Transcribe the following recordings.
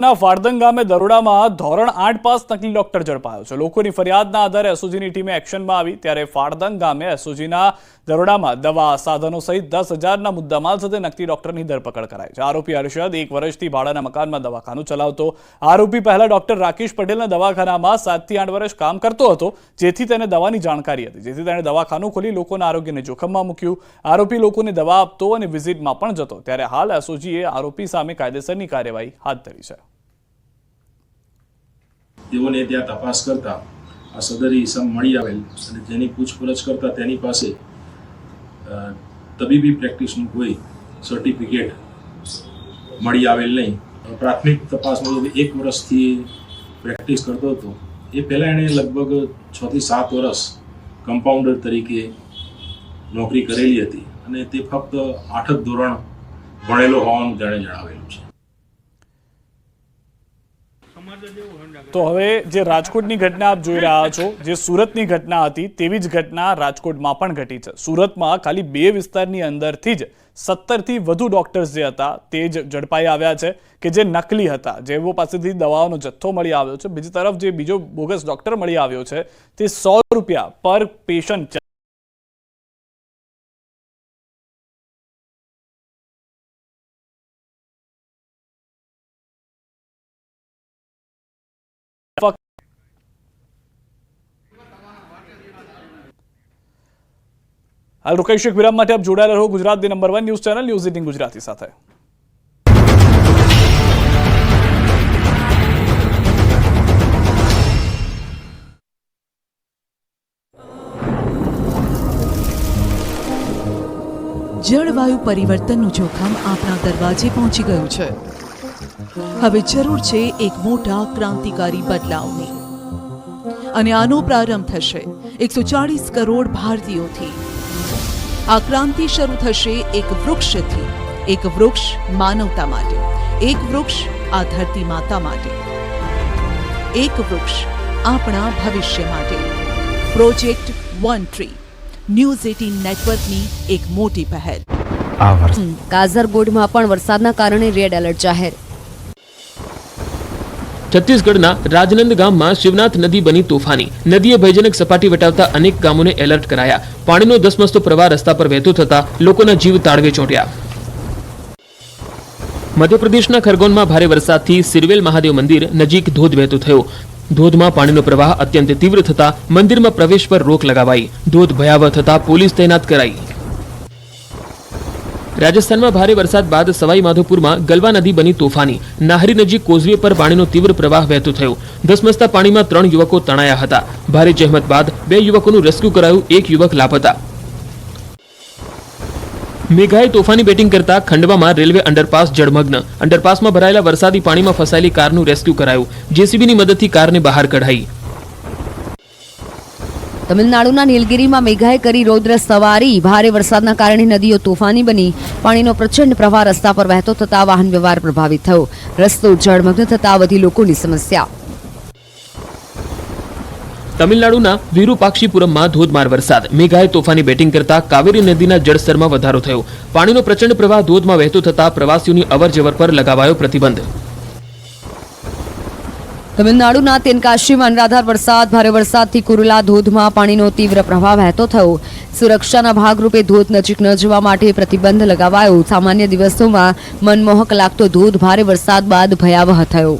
ના વાડદંગ ગામે દરોડામાં ધોરણ 8 પાસ નકલી ડોક્ટર ઝડપાયો છે। લોકોની ફરિયાદના આધારે એસઓજીની ટીમે એક્શનમાં આવી ત્યારે વાડદંગ ગામે એસઓજીના દરોડામાં દવા સાધનો સહિત 10,000ના મુદ્દામાલ સાથે નકલી ડોક્ટરની ધરપકડ કરાઈ છે। આરોપી હર્ષદ 1 વર્ષથી ભાડાના મકાનમાં દવાખાનું ચલાવતો। આરોપી પહેલા ડોક્ટર રાકેશ પટેલના દવાખાનામાં 7 થી 8 વર્ષ કામ કરતો હતો, જેથી તેને દવાની જાણકારી હતી, જેથી તેણે દવાખાનું ખોલી લોકોના આરોગ્યને જોખમમાં મૂક્યું। આરોપી લોકોને દવા આપતો અને વિઝિટમાં પણ જતો, ત્યારે હાલ એસઓજીએ આરોપી સામે કાયદેસરની કાર્યવાહી હાથ ધરી છે। તેઓને ત્યાં તપાસ કરતા આ સદરી ઇસમ મળી આવેલ અને તેની પૂછપરછ કરતા તેની પાસે તબીબી પ્રેક્ટિસનું કોઈ સર્ટિફિકેટ મળી આવેલ નહીં। પ્રાથમિક તપાસ મુજબ 1 વર્ષથી પ્રેક્ટિસ કરતો હતો। એ પહેલાં એણે લગભગ 6 થી 7 વર્ષ કમ્પાઉન્ડર તરીકે નોકરી કરેલી હતી અને તે ફક્ત 8 ધોરણ ભણેલો હોવાનું તેણે જણાવેલું છે। તો હવે જે રાજકોટની ઘટના આપ જોઈ રહ્યા છો, જે સુરતની ઘટના હતી તેવી જ ઘટના રાજકોટમાં પણ ઘટી છે। સુરતમાં ખાલી 2 વિસ્તારની અંદરથી જ 17 થી વધુ ડોક્ટર્સ જે હતા તે જ ઝડપાઈ આવ્યા છે કે જે નકલી હતા, જેઓ પાસેથી દવાઓનો જથ્થો મળી આવ્યો છે। બીજી તરફ જે બીજો બોગસ ડોક્ટર મળી આવ્યો છે તે 100 રૂપિયા પર પેશન્ટ हाल रुकाई शेख विराम माटे आप जोड़ाયેલા રહો ગુજરાતની number 1 news channel news 18 Gujarati સાથે। જળવાયુ પરિવર્તનનું જોખમ આપણા દરવાજે પહોંચી ગયું છે। હવે જરૂર છે એક મોટા ક્રાંતિકારી બદલાવની અને આનો પ્રારંભ થશે 140 કરોડ ભારતીયોથી। આ ક્રાંતિ શરૂ થશે એક વૃક્ષથી। એક વૃક્ષ માનવતા માટે, એક વૃક્ષ આ ધરતી માતા માટે, એક વૃક્ષ આપણા ભવિષ્ય માટે। પ્રોજેક્ટ વન ટ્રી ન્યૂઝ 18 નેટવર્કની એક મોટી પહેલ। કાઝરગોડમાં પણ વરસાદના કારણે રેડ એલર્ટ જાહેર। छत्तीसगढ़ना राजनंद गाम में शिवनाथ नदी बनी तोफानी। नदीए भयजनक सपाटी वटावता अनेक गामों ने एलर्ट कराया। पानी नो धसमसतो प्रवाह रस्ता पर वहेतो थता लोकोना जीव ताळवे ચોંટ્યા। मध्यप्रदेशना खरगोन में भारे वरसादथी सिरवेल महादेव मंदिर नजीक धोध वहेतो थयो। धोधमां पाणीनो प्रवाह अत्यंत तीव्र थता मंदिर में प्रवेश पर रोक लगावाई। धोध भयावह थता पोलीस तैनात कराई। राजस्थान में भारे वरसाद बाद सवाई माधोपुर में गलवा नदी बनी तोफानी। नाहरी नजीक कोઝવે पर पानी तीव्र प्रवाह वहेतो थयो। धसमसता पानी में 3 युवको तणाया हता। भारे जहमत बाद 2 युवकों रेस्क्यू कराયું। 1 युवक लापता। मेघाए तोफानी बेटिंग करता खंडवा में रेलवे अंडरपास जળમગ્ન। अंडरपास में भराયેલા वरसादी पानी में फसाયેલી कारનું रेस्क्यू कराયું। जेसीबीની મદદથી કારને બહાર કઢાઈ। તમિલનાડુના નીલગિરીમાં મેઘાએ કરી રૌદ્ર સવારી। ભારે વરસાદના કારણે નદીઓ તોફાની બની। પાણીનો પ્રચંડ પ્રવાહ રસ્તા પર વહેતો થતા વાહન વ્યવહાર પ્રભાવિત થયો। રસ્તો જળમગ્ન થતા વધી લોકોની સમસ્યા। તમિલનાડુના વિરુપાક્ષીપુરમમાં ધોધમાર વરસાદ। મેઘાએ તોફાની બેટિંગ કરતા કાવેરી નદીના જળસ્તરમાં વધારો થયો। પાણીનો પ્રચંડ પ્રવાહ ધોધમાં વહેતો થતા પ્રવાસીઓની અવરજવર પર લગાવાયો પ્રતિબંધ। તમિલનાડુના તેનકાશીમાં અનરાધાર વરસાદ। ભારે વરસાદથી કુરલા ધોધમાં પાણીનો તીવ્ર પ્રવાહ વહેતો થયો। સુરક્ષાના ભાગરૂપે ધોધ નજીક ન જવા માટે પ્રતિબંધ લગાવાયો। સામાન્ય દિવસોમાં મનમોહક લાગતો ધોધ ભારે વરસાદ બાદ ભયાવહ થયો।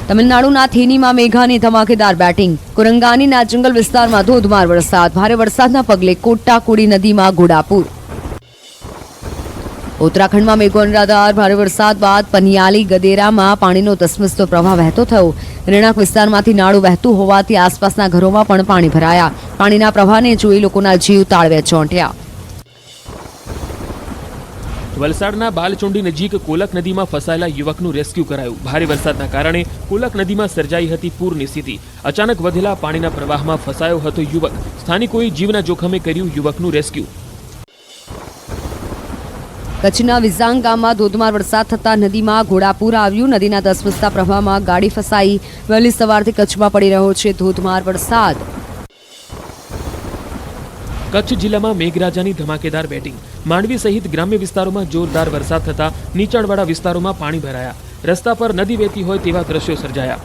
તમિલનાડુના થેનીમાં મેઘાની ધમાકેદાર બેટિંગ। કુરંગાનીના જંગલ વિસ્તારમાં ધોધમાર વરસાદ। ભારે વરસાદના પગલે કોટ્ટાકોડી નદીમાં ઘોડાપૂર। ઉત્તરાખંડમાં મેઘો અનરાધાર। ભારે વરસાદ બાદ પનિયાલી ગદેરામાં પાણીનો ધસમસતો પ્રવાહ વહેતો થયો। રહેણાંક વિસ્તારમાંથી નાળું વહેતું હોવાથી આસપાસના ઘરોમાં પણ પાણી ભરાયા। પાણીના પ્રવાહને જોઈ લોકોના જીવ તાળવે ચોંટ્યા। વલસાડના બાલચોંડી નજીક કોલક નદીમાં ફસાયેલા યુવકનું રેસ્ક્યુ કરાયું। ભારે વરસાદના કારણે કોલક નદીમાં સર્જાઈ હતી પૂરની સ્થિતિ। અચાનક વધેલા પાણીના પ્રવાહમાં ફસાયો હતો યુવક। સ્થાનિકોએ જીવના જોખમે કર્યું યુવકનું રેસ્ક્યુ। કચ્છના વિઝાંગ ગામમાં ધોધમાર વરસાદ થતા નદીમાં ઘોડાપૂર આવ્યું। નદીના ધસમસતા પ્રવાહમાં ગાડી ફસાઈ। વહેલી સવારથી કચ્છમાં પડી રહ્યો છે ધોધમાર વરસાદ। કચ્છ જિલ્લામાં મેઘરાજાની ધમાકેદાર બેટિંગ. માંડવી સહિત ગ્રામ્ય વિસ્તારોમાં જોરદાર વરસાદ થતા નીચાણવાળા વિસ્તારોમાં પાણી ભરાયા. રસ્તા પર નદી વહેતી હોય તેવા દ્રશ્યો સર્જાયા.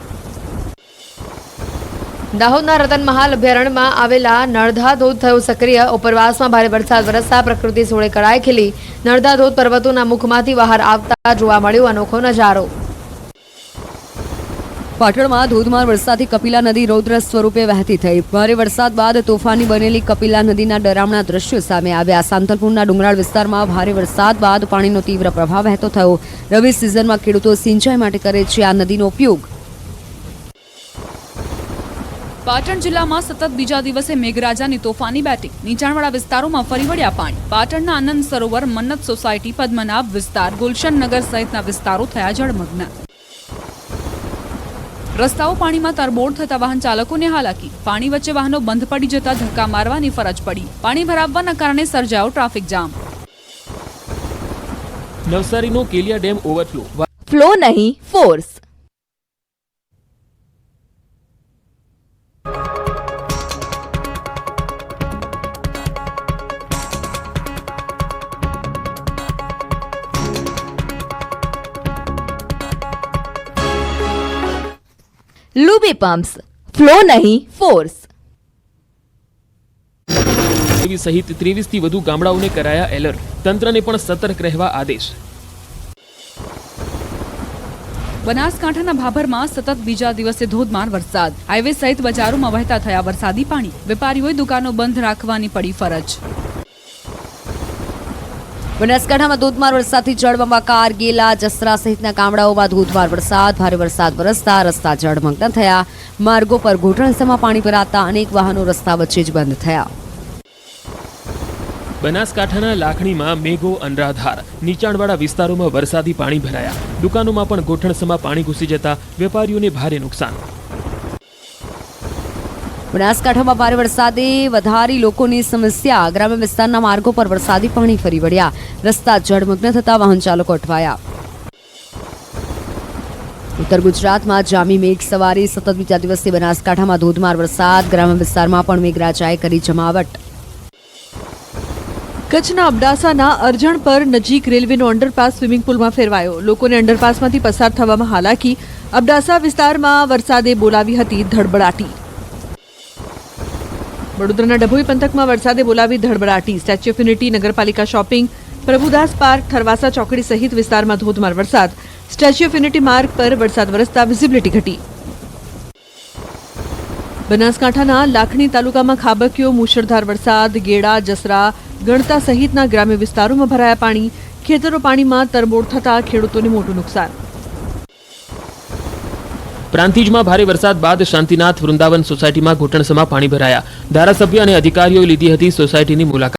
દાહોદના રતનમહાલ અભયારણ્યમાં આવેલા નળધા ધોધ થયો સક્રિય. ઉપરવાસમાં ભારે વરસાદ વરસતા પ્રકૃતિ સોળે કળાએ ખીલી. નળધા ધોધ પર્વતોના મુખમાંથી બહાર આવતા જોવા મળ્યો અનોખો નજારો. પાટણમાં ધોધમાર વરસાદથી કપિલા નદી રૌદ્ર સ્વરૂપે વહેતી થઈ. ભારે વરસાદ બાદ તોફાની બનેલી કપિલા નદીના ડરામણા દ્રશ્યો સામે આવ્યા. સાંતલપુરના ડુંગરાળ વિસ્તારમાં ભારે વરસાદ બાદ પાણીનો તીવ્ર પ્રભાવ વહેતો થયો. રવિ સિઝનમાં ખેડૂતો સિંચાઈ માટે કરે છે આ નદીનો ઉપયોગ. પાટણ જિલ્લામાં સતત બીજા દિવસે મેઘરાજાની તોફાની બેટિંગ. નીચાણવાળા વિસ્તારોમાં ફરી વળ્યા પાણી. પાટણના આનંદ સરોવર, મન્નત સોસાયટી, પદ્મનાભ વિસ્તાર, ગુલશન નગર સહિતના વિસ્તારો થયા જળમગ્ન. રસ્તાઓ પાણીમાં તરબોળ થતા વાહન ચાલકોને હાલાકી. પાણી વચ્ચે વાહનો બંધ પડી જતા ધક્કા મારવાની ફરજ પડી. પાણી ભરાવવાના કારણે સર્જાયો ટ્રાફિક જામ. નવસારીનો કેલિયા ડેમ ઓવરફ્લો. ફ્લો નહીં ફોર્સ. લુબી પમ્પ્સ. ફ્લો નહીં ફોર્સ. સહિત 23 થી વધુ ગામડાઓને કરાયા એલર્ટ. તંત્રને પણ સતર્ક રહેવા આદેશ. બનાસકાંઠાના ભાભરમાં સતત બીજા દિવસે ધોધમાર વરસાદ. હાઈવે સહિત બજારોમાં વહેતા થયા વરસાદી પાણી. વેપારીઓએ દુકાનો બંધ રાખવાની પડી ફરજ. બનાસકાંઠામાં ધોધમાર વરસાદથી જળબંબાકાર. ગેલા, જસરા સહિતના ગામડાઓમાં ધોધમાર વરસાદ. ભારે વરસાદ વરસતા રસ્તા જળમગ્ન થયા. માર્ગો પર ઘૂંટણસમાં પાણી ભરાતા અનેક વાહનો રસ્તા વચ્ચે જ બંધ થયા. બનાસકાંઠાના લાખણીમાં મેઘો અનરાધાર. નીચાણવાળા વિસ્તારોમાં વરસાદી પાણી ભરાયા. દુકાનોમાં પણ ગોઠણસમાં પાણી ઘૂસી જતા વેપારીઓને ભારે નુકસાન. બનાસકાંઠામાં ભારે વરસાદે વધારી લોકોની સમસ્યા. ગ્રામ્ય વિસ્તારના માર્ગો પર વરસાદી પાણી ફરી વળ્યા. રસ્તા જળમગ્ન થતા વાહન ચાલકો અટવાયા. ઉત્તર ગુજરાતમાં જામી મેઘ સવારી. સતત બીજા દિવસે બનાસકાંઠામાં ધોધમાર વરસાદ. ગ્રામ્ય વિસ્તારમાં પણ મેઘરાજાએ કરી જમાવટ. કચ્છના અબડાસાના અરજણ પર નજીક રેલવેનો અંડરપાસ સ્વિમિંગ પુલમાં ફેરવાયો. લોકોને અંડરપાસમાંથી પસાર થવામાં હાલાકી. અબડાસા વિસ્તારમાં વરસાદે બોલાવી હતી ધડબડાટી. વડોદરાના ડભોઈ પંથકમાં વરસાદે બોલાવી ધડબડાટી. સ્ટેચ્યુ ઓફ યુનિટી, નગરપાલિકા શોપિંગ, પ્રભુદાસ પાર્ક, થરવાસા ચોકડી સહિત વિસ્તારમાં ધોધમાર વરસાદ. સ્ટેચ્યુ ઓફ યુનિટી માર્ગ પર વરસાદ વરસતા વિઝિબિલિટી ઘટી. બનાસકાંઠાના લાખણી તાલુકામાં ખાબક્યો મુશળધાર વરસાદ. ગેડા, જસરા, ગણતા સહિતના ગ્રામ્ય વિસ્તારોમાં ભરાયા પાણી. ખેતરો પાણીમાં તરબોળ થતા ખેડૂતોને મોટું નુકસાન. પ્રાંતિજમાં ભારે વરસાદ બાદ શાંતિનાથ વૃંદાવન સોસાયટીમાં ઘૂંટણસમાં પાણી ભરાયા. ધારાસભ્ય અને અધિકારીઓએ લીધી હતી સોસાયટીની મુલાકાત.